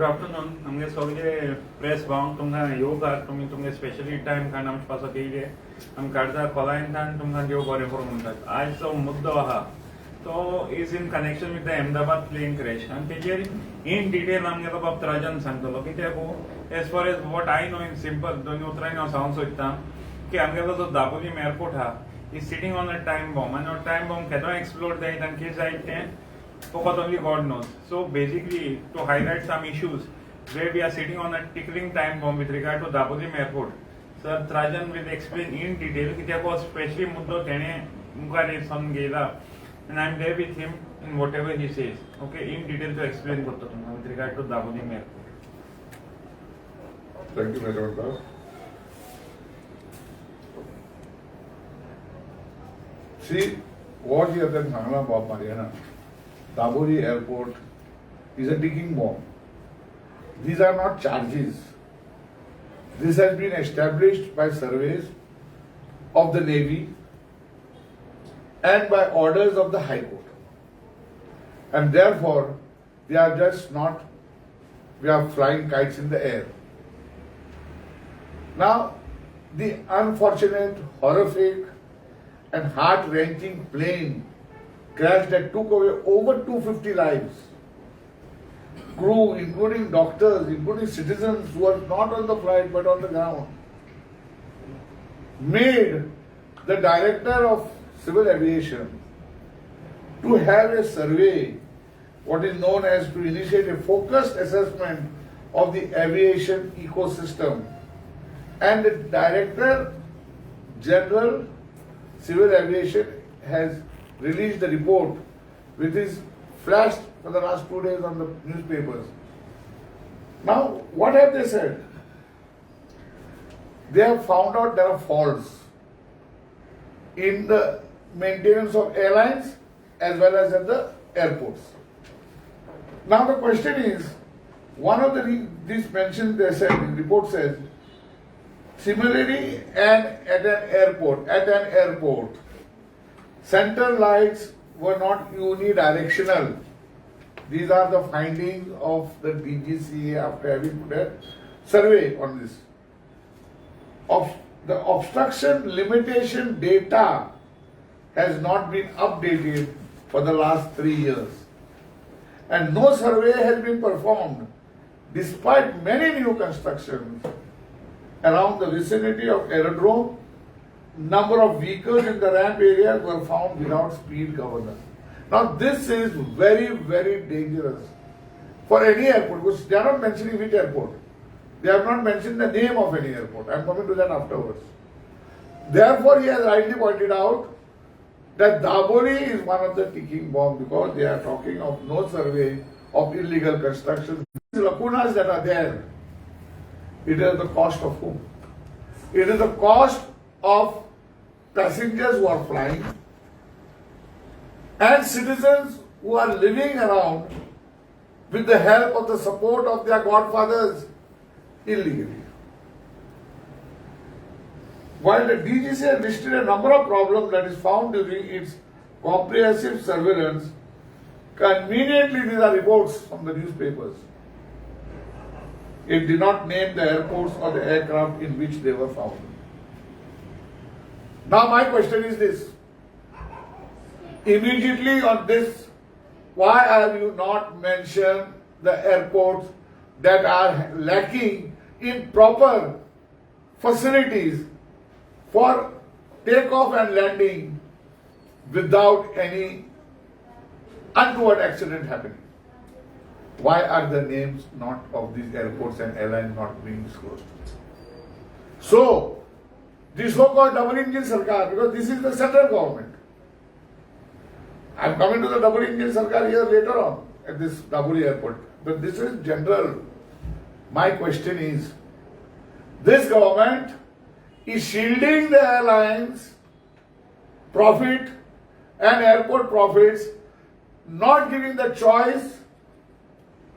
Afternoon आमगे सगळे press भावंक तुमकां येवकार तुमगे स्पेशली टायम काडून आमचे पासत येयले आमी काडटा खोलायेंतल्यान तुमकां देव बरें करूं म्हणटात. आज जो मुद्दो आहा तो is in connection with the Ahmedabad plane crash आनी तेजेर इन डिटेल आमगेलो बाब राजन सांगतलो कित्याक as far as what I know in simple दोन उतरांनी हांव सांगूंक सोदतां की आमगेलो जो दाबोलीम एअरपोर्ट आहा is sitting on a time bomb आनी हो टायम बॉम्ब केन्ना एक्सप्लोड जायत आनी कितें जायत तें focus only God knows. So basically, to highlight some issues where we are sitting on a tickling time bomb with regard to Dabolim Airport, Sir Trajan will explain in detail कित्याक especially मुद्दो तेणे मुखार समजून घेयला and I am there with him in whatever he says. Okay, in detail to explain करतो तुमकां with regard to Dabolim Airport. Thank you very much. See what you have done, Sangla Bob Mariana. Daboli Airport is a ticking bomb. These are not charges. This has been established by surveys of the Navy and by orders of the High Court. And therefore, they are just not, we are flying kites in the air. Now, the unfortunate, horrific and heart-wrenching plane crash that took away over 250 lives. Crew, including doctors, including citizens who were not on the flight but on the ground, made the director of civil aviation to have a survey, what is known as to initiate a focused assessment of the aviation ecosystem. And the director general civil aviation has released the report which is flashed for the last 2 days on the newspapers. Now, what have they said? They have found out there are faults in the maintenance of airlines as well as at the airports. Now the question is, one of these mentions they said, the report says, similarly at an airport, center lights were not unidirectional. These are the findings of the DGCA after having put a survey on this. The obstruction limitation data has not been updated for the last 3 years. And no survey has been performed despite many new constructions around the vicinity of aerodrome. Number of vehicles in the ramp area were found without speed governance. Now this is very, very dangerous for any airport, because they are not mentioning which airport. They have not mentioned the name of any airport. I am coming to that afterwards. Therefore, he has rightly pointed out that Daboli is one of the ticking bombs, because they are talking of no survey of illegal construction. These lacunas that are there, it is the cost of whom? It is the cost of passengers who are flying and citizens who are living around with the help of the support of their godfathers illegally. While the DGCA listed a number of problems that is found during its comprehensive surveillance, conveniently these are reports from the newspapers. It did not name the airports or the aircraft in which they were found. Now my question is this. Immediately on this, why have you not mentioned the airports that are lacking in proper facilities for takeoff and landing without any untoward accident happening? Why are the names not of these airports and airlines not being disclosed? So, the so-called double engine Sarkar, because this is the central government. I am coming to the double engine Sarkar here later on at this Daboli airport. But this is general. My question is, this government is shielding the airlines profit and airport profits, not giving the choice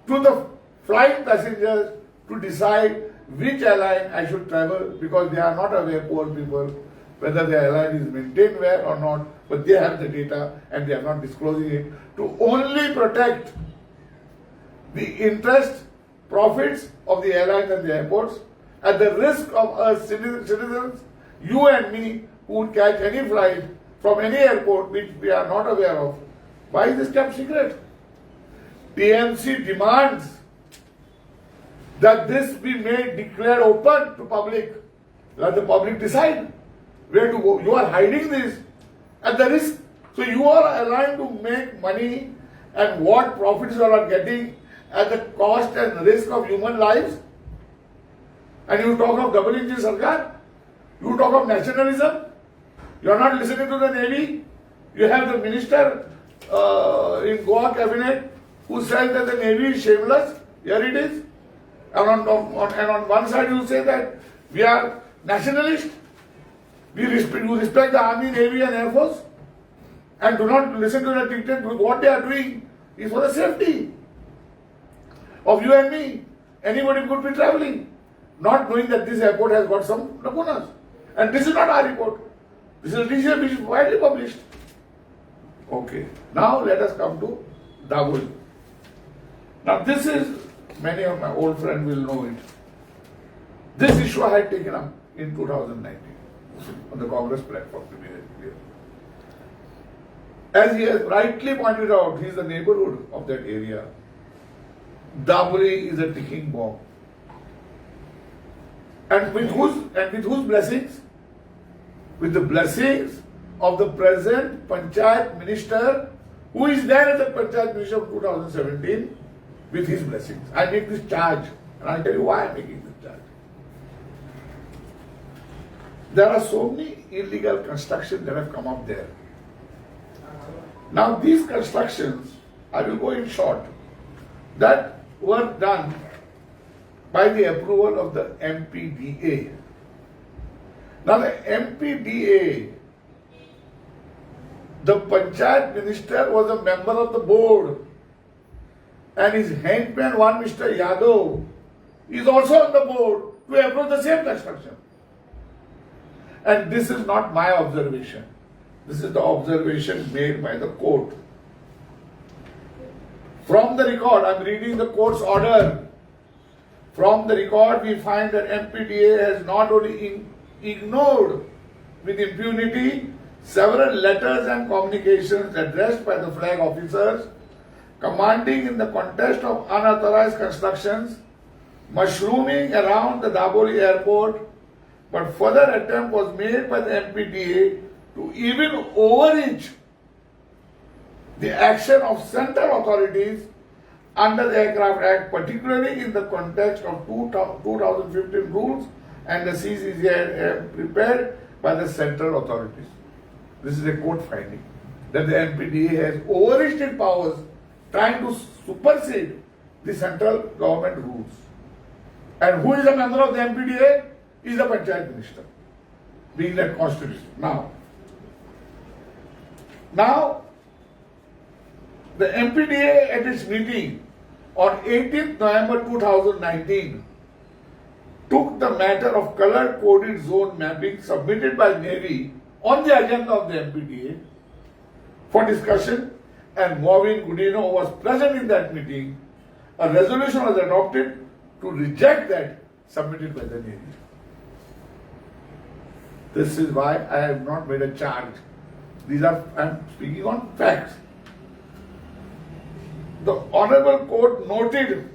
to the flying passengers to decide which airline I should travel, because they are not aware, poor people, whether the airline is maintained well or not, but they have the data and they are not disclosing it to only protect the interest profits of the airlines and the airports at the risk of us citizens, you and me, who would catch any flight from any airport which we are not aware of. Why is this kept secret? TMC demands that this be made declared open to public. Let the public decide where to go. You are hiding this at the risk. So you are allowing to make money and what profits you are getting at the cost and risk of human lives. And you talk of double engine sarkar. You talk of nationalism. You are not listening to the Navy. You have the minister in Goa cabinet who says that the Navy is shameless. Here it is. And on one side you say that we are nationalist. You respect the Army, Navy and Air Force and do not listen to the dictate. What they are doing is for the safety of you and me. Anybody could be travelling, not knowing that this airport has got some lacunas. And this is not our report. This is a decision which is widely published. Okay. Now let us come to Dabhol. Now this is, many of my old friends will know it. This issue I had taken up in 2019 on the Congress platform, to be very clear. As he has rightly pointed out, he is the neighborhood of that area. Dabholi is a ticking bomb. And with whose blessings? With the blessings of the present Panchayat Minister, who is there as the Panchayat Minister of 2017, with his blessings. I make this charge, and I'll tell you why I'm making this charge. There are so many illegal constructions that have come up there. Now these constructions, I will go in short, that were done by the approval of the MPDA. Now the MPDA, the Panchayat Minister was a member of the board, and his henchman one, Mr. Yadav, is also on the board to approve the same construction. And this is not my observation. This is the observation made by the court. From the record, I am reading the court's order. From the record, we find that MPDA has not only ignored with impunity several letters and communications addressed by the flag officers commanding in the context of unauthorized constructions mushrooming around the Dabholi airport, but further attempt was made by the MPDA to even overreach the action of central authorities under the Aircraft Act, particularly in the context of 2015 rules and the CCCI prepared by the central authorities. This is a court finding that the MPDA has overreached its powers trying to supersede the central government rules. And who is a member of the MPDA? Is the Panchayat Minister, being that constitution. Now, the MPDA at its meeting on 18th November 2019 took the matter of color-coded zone mapping submitted by Navy on the agenda of the MPDA for discussion, and Maureen Gudino was present in that meeting. A resolution was adopted to reject that submitted by the Navy. This is why I have not made a charge. I am speaking on facts. The Honorable Court noted,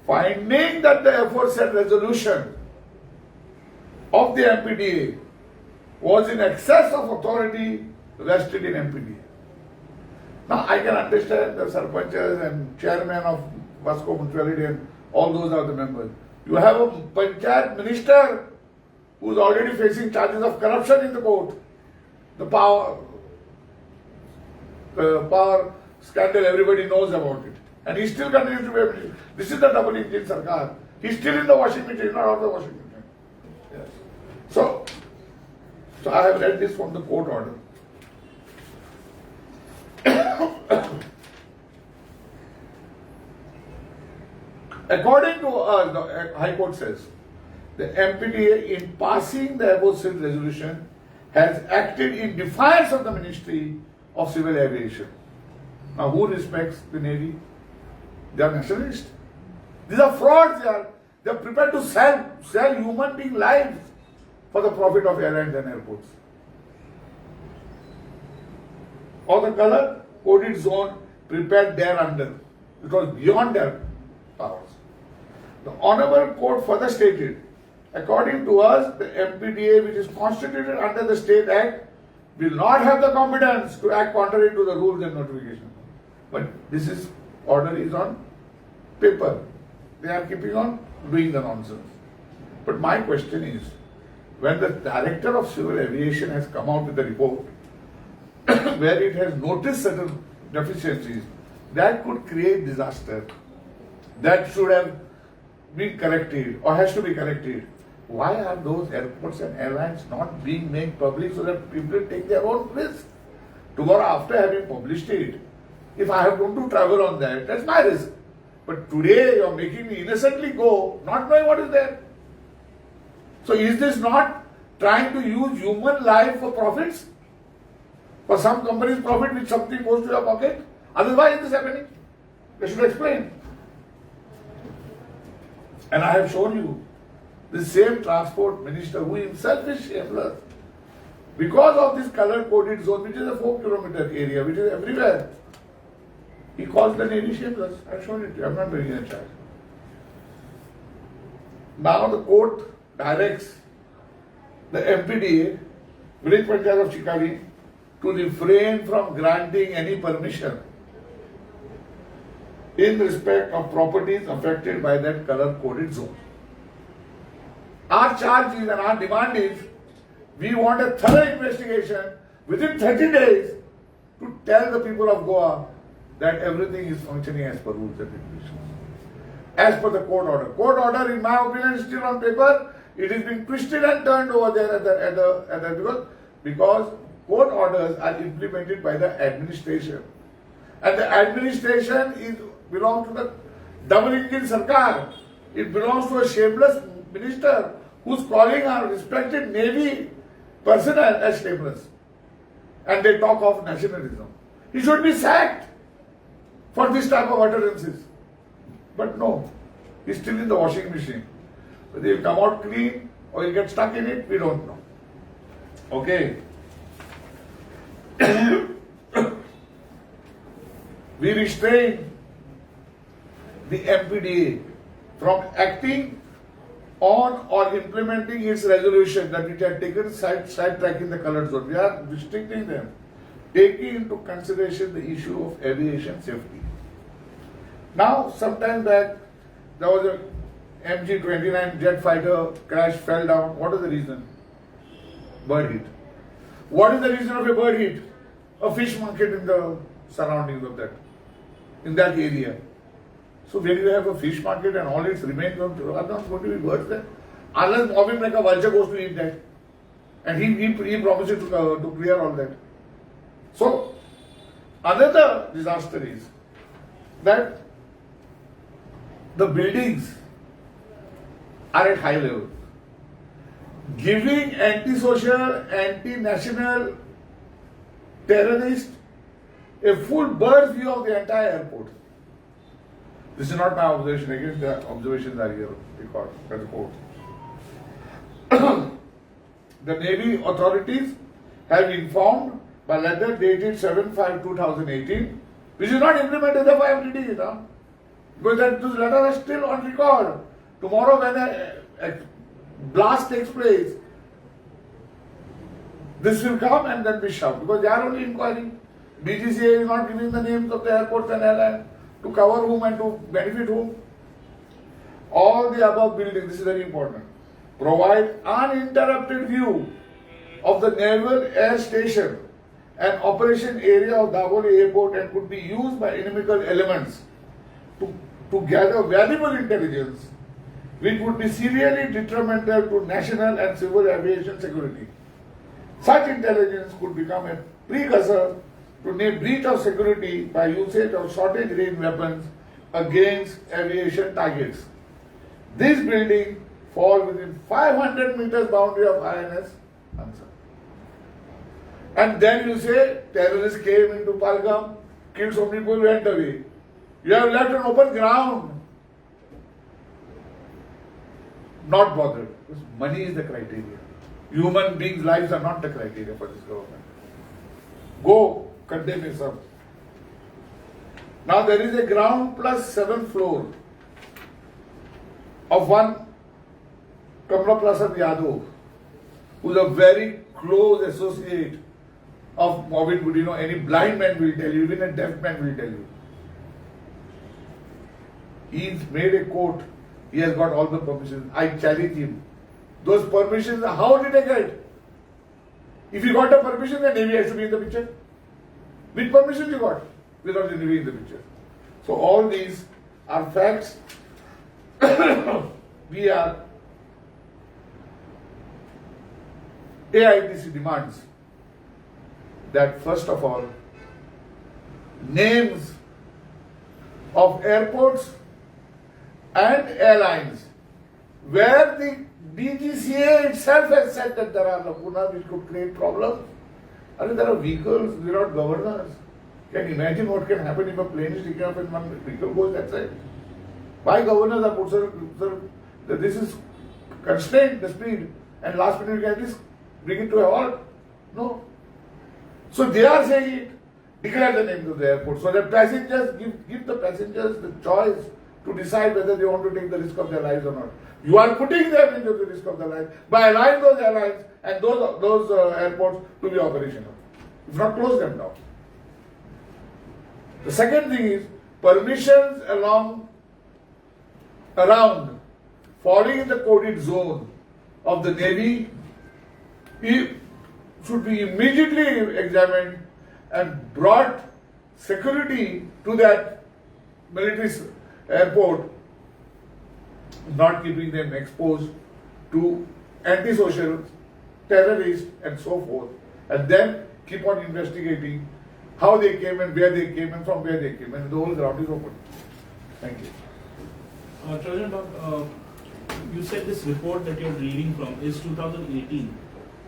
finding that the aforesaid resolution of the MPDA was in excess of authority vested in MPDA. Now I can understand the sarpanchas and chairman of Vasco Municipality and all those are the members. You have a Panchayat Minister who is already facing charges of corruption in the court. The power scandal, everybody knows about it. And he still continues to be a minister. This is the double engine sarkar. He's still in the washing machine, not out of the washing machine. Yes. So I have read this from the court order. According to the High Court says, the MPDA in passing the aforesaid resolution has acted in defiance of the Ministry of Civil Aviation. Now who respects the Navy? They are nationalists. These are frauds. They are prepared to sell human being lives for the profit of airlines and airports. Or the color coded zone prepared thereunder. It was beyond their powers. The Honorable Court further stated, according to us, the MPDA, which is constituted under the State Act, will not have the competence to act contrary to the rules and notification. But this order is on paper. They are keeping on doing the nonsense. But my question is, when the Director of Civil Aviation has come out with a report where it has noticed certain deficiencies that could create disaster, that should have been corrected or has to be corrected, why are those airports and airlines not being made public so that people take their own risk? Tomorrow, after having published it, if I have going to travel on that, that's my risk. But today you are making me innocently go, not knowing what is there. So is this not trying to use human life for profits? For some company's profit which something goes to your pocket? Otherwise, why is this happening? They should explain. And I have shown you the same transport minister who himself is shameless. Because of this color coded zone, which is a 4-kilometer area, which is everywhere, he calls the Navy shameless. I have shown it to you. I am not bringing a charge. Now the court directs the MPDA, Village Panchayat of Chikali, to refrain from granting any permission in respect of properties affected by that color coded zone. Our charge is and our demand is, we want a thorough investigation within 30 days to tell the people of Goa that everything is functioning as per rules and regulations. As per the court order. Court order, in my opinion, is still on paper. It is being twisted and turned over there because court orders are implemented by the administration. And the administration belongs to the double engine Sarkar. It belongs to a shameless minister who's calling our respected Navy personnel as shameless. And they talk of nationalism. He should be sacked for this type of utterances. But no, he's still in the washing machine. Whether he'll come out clean or he'll get stuck in it, we don't know. Okay. We restrain the MPDA from acting on or implementing its resolution that it had taken sidetracking the colored zone. We are restricting them, taking into consideration the issue of aviation safety. Now, sometime back, there was a MG-29 jet fighter crash, fell down. What is the reason? Bird hit. What is the reason of a bird hit? A fish market in the surroundings of that, in that area. So when you have a fish market and all its remains are not going to be birds there, unless Bobby like a vulture goes to eat that, and he promises to clear all that. So another disaster is that the buildings are at high level, giving anti-social, anti-national terrorists a full bird's view of the entire airport. This is not my observation, again the observations are here recorded by the court. The Navy authorities have informed by letter dated 7/5/2018, which is not implemented, therefore I am reading it now. Because those letters are still on record. Tomorrow when a blast takes place, this will come and then be shoved. Because they are only inquiring. DGCA is not giving the names of the airports and airlines to cover whom and to benefit whom. All the above buildings, this is very important, provide uninterrupted view of the Naval Air Station and operation area of Daboli Airport and could be used by inimical elements to gather valuable intelligence which would be seriously detrimental to national and civil aviation security. Such intelligence could become a precursor to a breach of security by usage of shortage range weapons against aviation targets. This building falls within 500 meters boundary of INS Ansar. And then you say terrorists came into Palgam, killed so many people, went away. You have left an open ground. not bothered. Because money is the criteria. Human beings' lives are not the criteria for this government. Go condemn yourself. Now there is a ground plus 7th floor of one Kamla Prasad Yadav, who is a very close associate of Morbid Wood. You know, any blind man will tell you, even a deaf man will tell you. He's made a court. He has got all the permissions. I challenge him. Those permissions, how did I get? If you got a permission, then Navy has to be in the picture. Which permission you got? Without the Navy in the picture. So all these are facts. AITC demands that first of all, names of airports and airlines where the DGCA itself has said that there are lacunas which could create problems. And there are vehicles without governors. Can you imagine what can happen if a plane is taken off and one vehicle goes that side? Why governors are put, sir, that this is constrained the speed and last minute you can just bring it to a halt? No. So they are saying it, declare the names of the airport so that passengers give the passengers the choice to decide whether they want to take the risk of their lives or not. You are putting them into the risk of their lives by allowing those airlines and those airports to be operational. If not, close them down. The second thing is permissions around falling in the coded zone of the Navy should be immediately examined and brought security to that military airport, not keeping them exposed to antisocial, terrorists and so forth, and then keep on investigating how they came and where they came and from where they came, and the whole ground is open. Thank you. President, you said this report that you're reading from is 2018.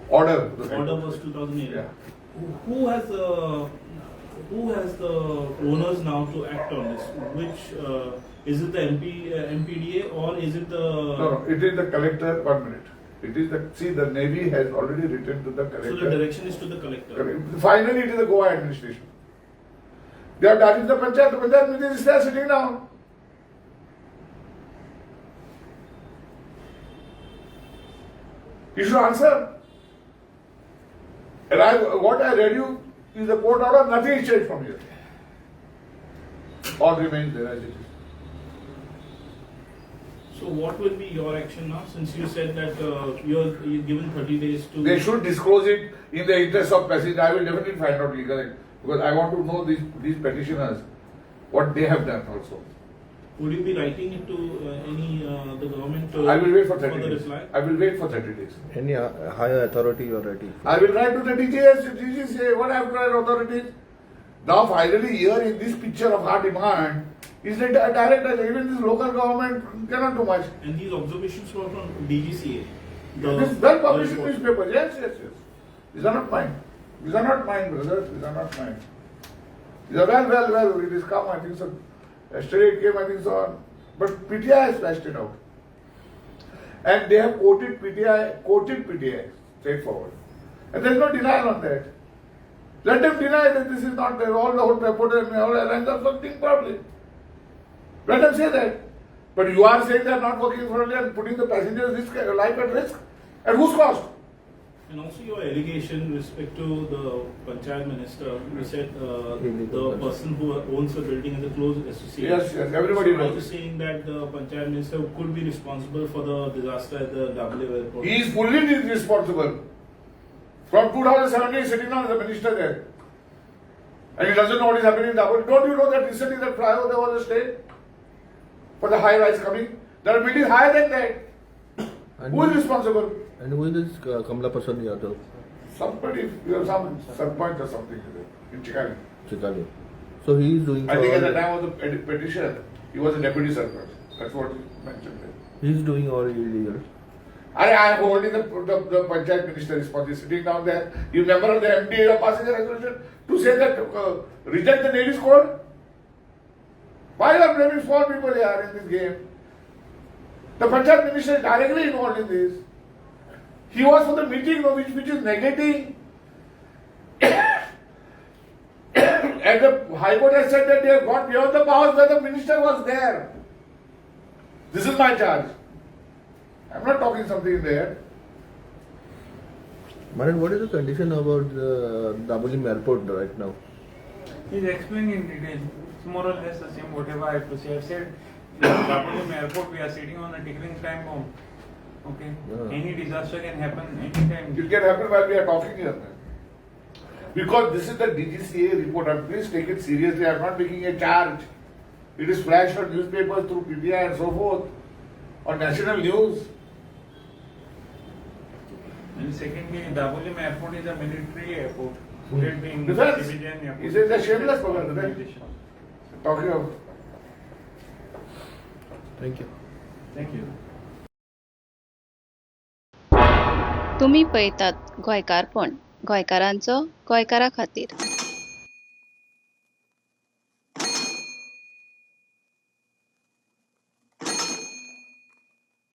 Order. Order was 2018. Yeah. Who has the owners now to act on this? Which is it the MPDA or is it the? No, it is the collector. 1 minute. It is the Navy has already written to the collector. So the direction is to the collector. Correct. Finally, it is the Goa administration. They have done it to the Panchayat. The Panchayat meeting is there sitting down. You should answer. And what I read you is the court order, nothing is changed from here. All remains there as it is. So what will be your action now, since you said that you're given 30 days to... They should disclose it in the interest of passage. I will definitely find out legally because I want to know these petitioners, what they have done also. Would you be writing it to the government I will wait for 30 the days. reply? I will wait for 30 days. Any higher authority you are writing? I will write to the DGCA, what I have to write authorities. Now finally here in this picture of our demand is the direct, even this local government cannot do much. And these observations were from DGCA? This is well published in newspapers, yes. These are not mine. These are not mine, brothers. These are not mine. These are well, it is come, I think so. Yesterday it came, I think so. But PTI has flashed it out. And they have quoted PTI, straightforward. And there is no denial on that. Let them deny that this is not there. All the whole airport and all airlines are working properly. Let them say that. But you are saying they are not working properly and putting the passengers' life at risk. At whose cost? And also your allegation with respect to the Panchayat minister, you said the person who owns the building is a close associate. Yes, everybody so knows. are you saying that the Panchayat minister could be responsible for the disaster at the W airport? He is fully responsible. From 2017 he is sitting down as a minister there. And he doesn't know what is happening in Dabur. Don't you know that recently that flyover there was a stay for the high rise coming? There are buildings higher than that. And Who is responsible? And who is this Goemkarponn Yadav? Somebody, some Sarpanch or something in Chicago. Chicago. So he is doing. I think at the time of the petition, he was a deputy Sarpanch. That's what he mentioned there. He is doing all illegal. I am holding the Panchayat minister responsible, sitting down there. You member of the MD or passenger resolution to say that reject the Navy's code? Why are blaming small people here in this game? The Panchayat Minister is directly involved in this. He was for the meeting, which is negating. And the High Court has said that they have gone beyond the powers where the minister was there. This is my charge. I'm not talking something there. Manan, what is the condition about the Dabolim airport right now? He's explaining in detail. It's more or less the same whatever I have to say. I've said Goemkarponn airport, we are sitting on a ticking time bomb. Okay? Yeah. Any disaster can happen anytime. It can happen while we are talking here. Because this is the DGCA report. Please take it seriously. I'm not making a charge. It is flashed on newspapers through PTI and so forth. On national news. And secondly, Dabolim airport is a military airport. Would it be in Defense. civilian airport? He says a shameless program, right? Talking of. Thank you. Thank you. तुम्ही पळयतात गोंयकारपण गोंयकारांचो गोंयकारा खातीर.